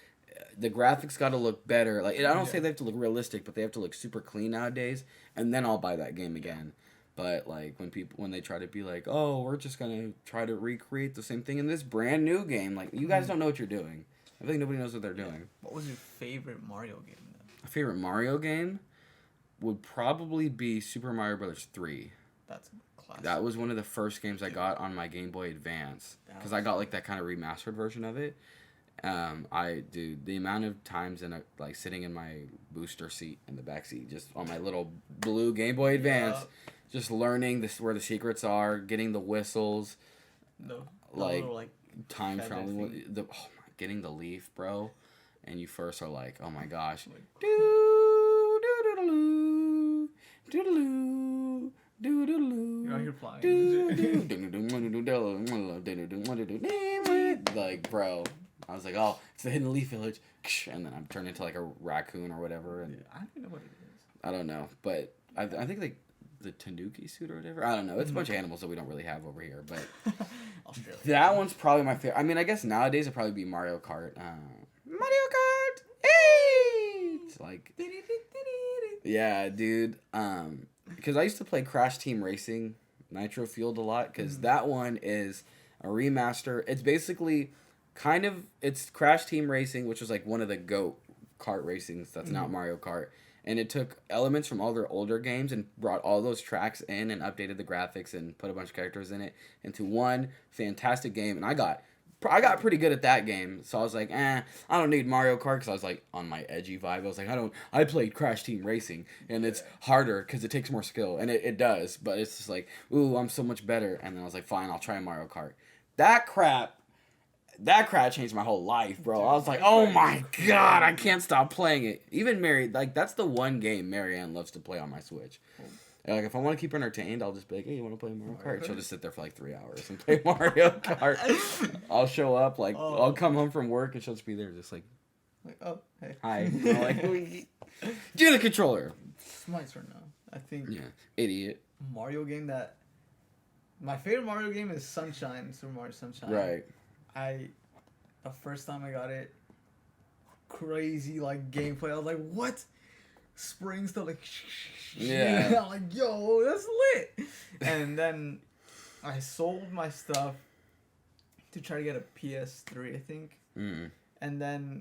The graphics got to look better. Like, I don't say they have to look realistic, but they have to look super clean nowadays, and then I'll buy that game again. But like when they try to be like, oh, we're just going to try to recreate the same thing in this brand new game, like, you guys don't know what you're doing. I feel like nobody knows what they're doing. What was your favorite Mario game then? My favorite Mario game would probably be Super Mario Brothers 3. That's classic. That was one of the first games I got on my Game Boy Advance, because I got like that kind of remastered version of it. The amount of times like sitting in my booster seat in the back seat, just on my little blue Game Boy Advance, just learning where the secrets are, getting the whistles, like time traveling, getting the leaf, bro, and you first are like, oh my gosh, You're out here flying. Like, bro, I was like, oh, it's the Hidden Leaf Village, and then I'm turned into like a raccoon or whatever. And I don't know what it is. I don't know, but I think like the Tanuki suit or whatever. I don't know. It's a bunch of animals that we don't really have over here, but Australia. That one's probably my favorite. I mean, I guess nowadays it'd probably be Mario Kart. Mario Kart 8! Like, yeah, dude. Because I used to play Crash Team Racing Nitro Fueled a lot, because that one is a remaster. It's basically it's Crash Team Racing, which was like one of the GOAT kart racings that's not Mario Kart. And it took elements from all their older games and brought all those tracks in and updated the graphics and put a bunch of characters in it into one fantastic game. And I got I got pretty good at that game. So I was like, I don't need Mario Kart because I was like on my edgy vibe. I was like, I played Crash Team Racing and it's harder because it takes more skill. And it does. But it's just like, ooh, I'm so much better. And then I was like, fine, I'll try Mario Kart. That crap changed my whole life, bro. Dude, I was like, oh my god, I can't stop playing it. Even Mary, like, that's the one game Marianne loves to play on my Switch. Like, if I want to keep her entertained, I'll just be like, hey, you want to play Mario Kart? She'll just sit there for like 3 hours and play Mario Kart. I'll show up, like, I'll come home from work and she'll just be there just like, oh, hey. Hi. I'm like, give the controller. It's my turn now. I think. Yeah, idiot. Mario game that. My favorite Mario game is Sunshine, Super Mario Sunshine. Right. The first time I got it, crazy like gameplay. I was like, what? Spring stuff like. Yeah. I'm like, yo, that's lit. And then I sold my stuff to try to get a PS3, I think. Mm. And then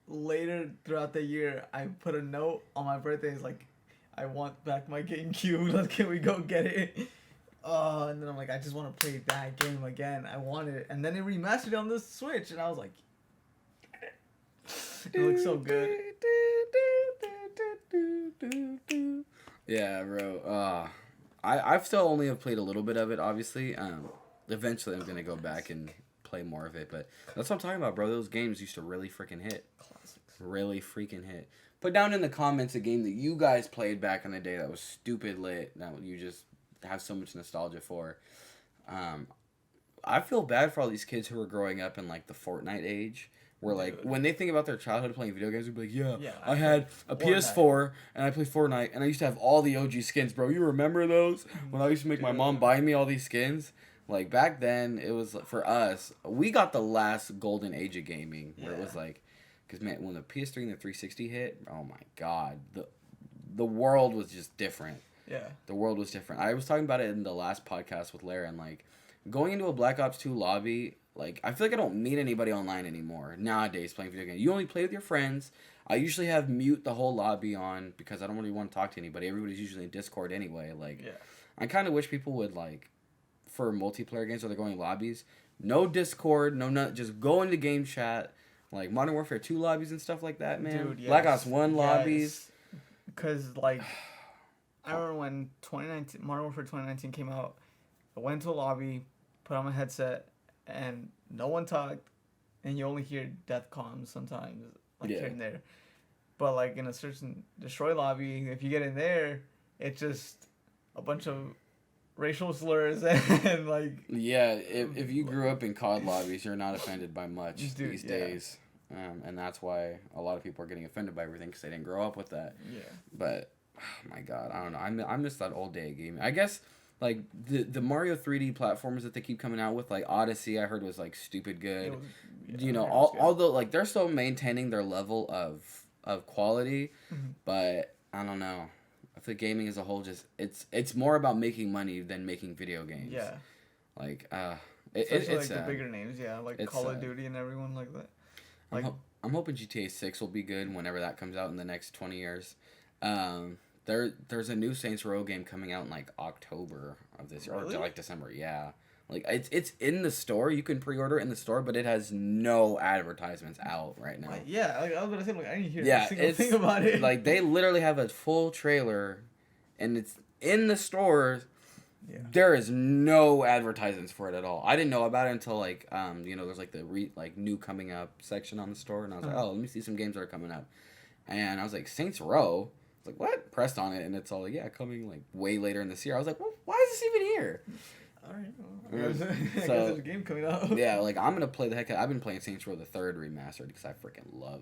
later throughout the year, I put a note on my birthday. It's like, I want back my GameCube. Can we go get it? And then I'm like, I just want to play that game again. I want it. And then it remastered it on the Switch. And I was like, it looks so good. Yeah, bro. I've still only have played a little bit of it, obviously. Eventually I'm gonna go back and play more of it, but that's what I'm talking about, bro. Those games used to really freaking hit. Classics. Really freaking hit. Put down in the comments a game that you guys played back in the day that was stupid lit, that you just have so much nostalgia for. I feel bad for all these kids who are growing up in like the Fortnite age. Where, like, when they think about their childhood playing video games, they'll be like, yeah I had a PS4, and I played Fortnite, and I used to have all the OG skins, bro. You remember those? When I used to make my mom buy me all these skins? Like, back then, it was, for us, we got the last golden age of gaming, where it was like, because, man, when the PS3 and the 360 hit, oh my god, the world was just different. Yeah. The world was different. I was talking about it in the last podcast with Lara, and, like, going into a Black Ops 2 lobby, like, I feel like I don't meet anybody online anymore nowadays playing video games. You only play with your friends. I usually have mute the whole lobby on because I don't really want to talk to anybody. Everybody's usually in Discord anyway. Like, I kind of wish people would, like, for multiplayer games where they're going lobbies, no Discord, just go into game chat. Like, Modern Warfare 2 lobbies and stuff like that, man. Dude, yes. Black Ops 1 lobbies. Because, like, I remember when Modern Warfare 2019 came out, I went to a lobby, put on my headset, and no one talked, and you only hear death comms sometimes, like here and there. But like in a search and destroy lobby, if you get in there, it's just a bunch of racial slurs and like. Yeah, if you grew up in COD lobbies, you're not offended by much these days, and that's why a lot of people are getting offended by everything because they didn't grow up with that. Yeah. But oh my god, I don't know. I miss that old day gaming. I guess. Like, the Mario 3D platforms that they keep coming out with, like, Odyssey, I heard was, like, stupid good. Although, like, they're still maintaining their level of quality, but, I don't know. I feel gaming as a whole just, it's more about making money than making video games. Yeah. Like, it's like the bigger names, like Call of Duty and everyone like that. Like, I'm hoping GTA 6 will be good whenever that comes out in the next 20 years. There's a new Saints Row game coming out in like October of this year, or like December. Yeah, like it's in the store. You can pre-order it in the store, but it has no advertisements out right now. Yeah, I was gonna say, like, I didn't hear a single thing about it. Like, they literally have a full trailer, and it's in the stores. Yeah. There is no advertisements for it at all. I didn't know about it until like there's like the new coming up section on the store, and I was like, oh, let me see some games that are coming up, and I was like, Saints Row. Like, what? Pressed on it, and it's all like, coming like way later in this year. I was like, well, why is this even here? All right. Well, I guess there's a game coming out. Yeah, like, I'm gonna play the heck out. I've been playing Saints Row the Third remastered because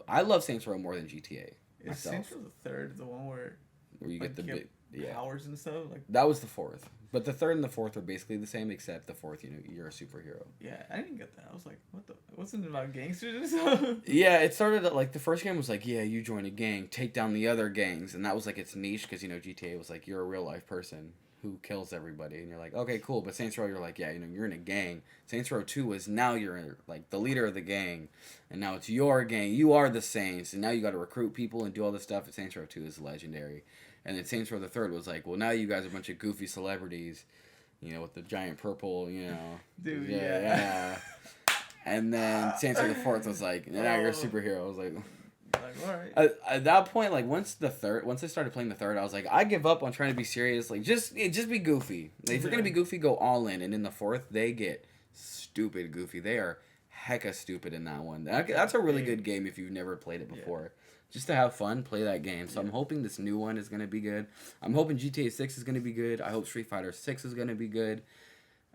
I love Saints Row more than GTA. Is Saints Row the Third the one where you get the big powers and stuff? Like, that was the fourth, but the third and the fourth are basically the same, except the fourth, you're a superhero. Yeah, I didn't get that. I was like, what the? Wasn't it about gangsters and stuff? Yeah, it started at, like, the first game was like, yeah, you join a gang, take down the other gangs, and that was like its niche because GTA was like, you're a real life person who kills everybody, and you're like, okay, cool. But Saints Row, you're like, yeah, you're in a gang. Saints Row 2 was now you're like the leader of the gang, and now it's your gang. You are the Saints, and now you got to recruit people and do all this stuff. And Saints Row 2 is legendary. And then Saints Row the Third was like, well, now you guys are a bunch of goofy celebrities, with the giant purple, Dude, yeah. And then Saints Row the Fourth was like, now you're a superhero. I was like, all right. At that point, like once I started playing the third, I was like, I give up on trying to be serious. Like just be goofy. Like, if you're gonna be goofy, go all in. And in the fourth, they get stupid goofy. They are hecka stupid in that one. That's a really good game if you've never played it before. Yeah. Just to have fun, play that game. So I'm hoping this new one is gonna be good. I'm hoping GTA 6 is gonna be good. I hope Street Fighter 6 is gonna be good.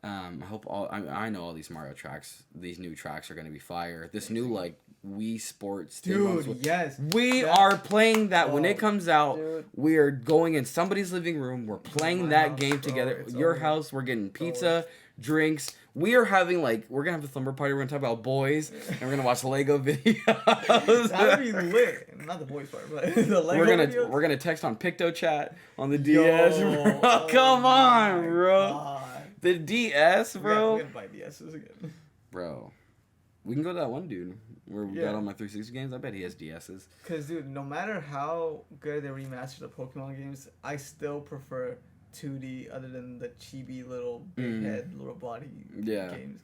I hope I know all these Mario tracks, these new tracks are gonna be fire. This new like Wii Sports, dude, yes, we are playing that when it comes out. Dude. We are going in somebody's living room. We're playing that game together. Your house. We're getting pizza, drinks. We are having we're gonna have a slumber party. We're gonna talk about boys, and we're gonna watch Lego videos. That'd be lit. Not the boys part, but the Lego videos. We're gonna text on PictoChat on the DS. Bro. Come on, bro. God. The DS, bro. We gotta buy DSs again. Bro, we can go to that one dude where we got all my 360 games. I bet he has DSs. Cause dude, no matter how good they remaster the Pokemon games, I still prefer 2D other than the chibi little big head, little body games.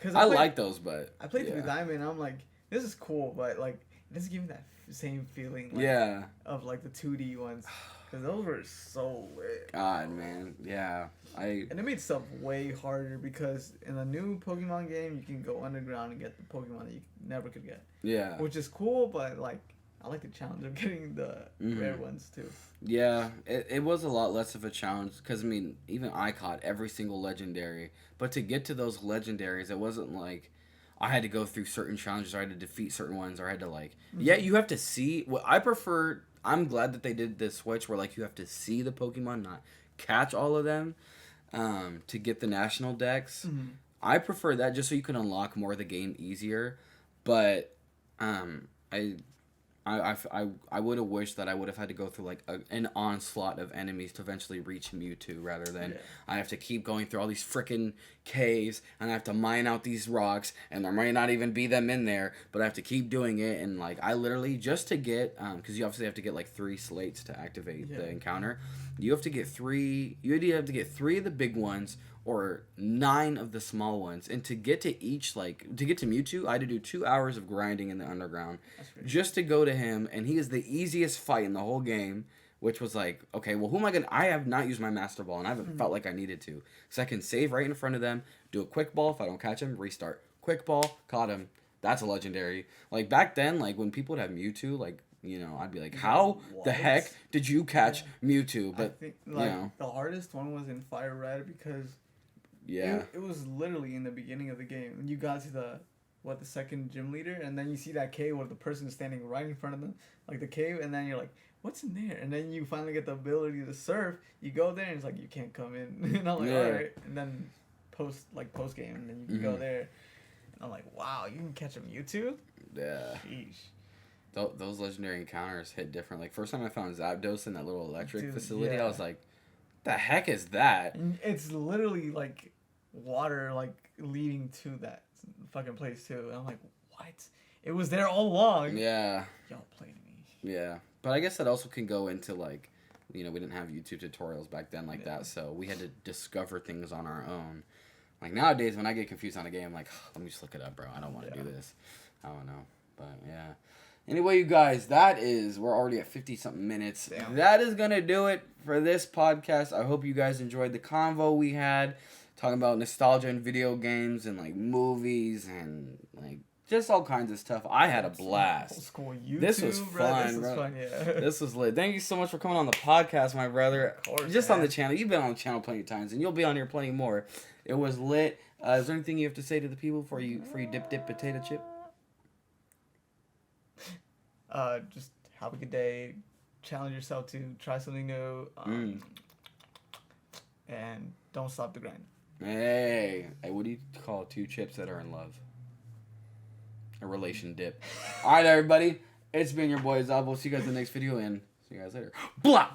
Cause I like those, but I played through Diamond. And I'm like, this is cool, but like, it doesn't give me that same feeling. Like, of like the 2D ones. Cause those were so lit. God, man, yeah. And it made stuff way harder because in the new Pokemon game, you can go underground and get the Pokemon that you never could get. Yeah. Which is cool, but like, I like the challenge of getting the rare ones too. Yeah, it was a lot less of a challenge because, I mean, even I caught every single legendary. But to get to those legendaries, it wasn't like I had to go through certain challenges or I had to defeat certain ones or I had to like... Yeah, you have to see... What I prefer... I'm glad that they did this switch where like you have to see the Pokemon, not catch all of them, to get the national decks. I prefer that just so you can unlock more of the game easier. But I would have wished that I would have had to go through like an onslaught of enemies to eventually reach Mewtwo rather than I have to keep going through all these frickin' caves and I have to mine out these rocks and there might not even be them in there, but I have to keep doing it. And like I literally just to get because you obviously have to get like 3 slates to activate the encounter. You have to get 3. You either have to get 3 of the big ones or 9 of the small ones. And to get to each, to get to Mewtwo, I had to do 2 hours of grinding in the underground just to go to him. And he is the easiest fight in the whole game, which was like, okay, well, who am I going to... I have not used my Master Ball, and I haven't felt like I needed to. So I can save right in front of them, do a quick ball. If I don't catch him, restart. Quick ball, caught him. That's a legendary. Like, back then, like, when people would have Mewtwo, like... You know, I'd be like, how the heck did you catch Mewtwo? But, I think, the hardest one was in Fire Red because... Yeah. It was literally in the beginning of the game. When you got to the second gym leader, and then you see that cave where the person is standing right in front of them, like the cave, and then you're like, what's in there? And then you finally get the ability to surf. You go there, and it's like, you can't come in. And I'm like, all right. And then post game, and then you can go there. And I'm like, wow, you can catch a Mewtwo? Yeah. Sheesh. Those legendary encounters hit different. Like, first time I found Zapdos in that little electric facility, I was like, the heck is that? It's literally like water like leading to that fucking place too. And I'm like, what? It was there all along. Yeah. Y'all played me. Yeah. But I guess that also can go into like, you know, we didn't have YouTube tutorials back then like that, so we had to discover things on our own. Like nowadays when I get confused on a game, I'm like, let me just look it up, bro. I don't want to do this. I don't know. But yeah. Anyway, you guys, we're already at 50-something minutes. Damn. That is going to do it for this podcast. I hope you guys enjoyed the convo we had, talking about nostalgia and video games and, like, movies and, like, just all kinds of stuff. I had a blast. Old school YouTube, this was fun, bro. This was lit. Thank you so much for coming on the podcast, my brother. Of course, just on the channel. You've been on the channel plenty of times, and you'll be on here plenty more. It was lit. Is there anything you have to say to the people before you dip potato chip? Just have a good day. Challenge yourself to try something new. And don't stop the grind. Hey, what do you call 2 chips that are in love? A relation dip. All right, everybody. It's been your boy Zab. We'll see you guys in the next video and see you guys later. Blah!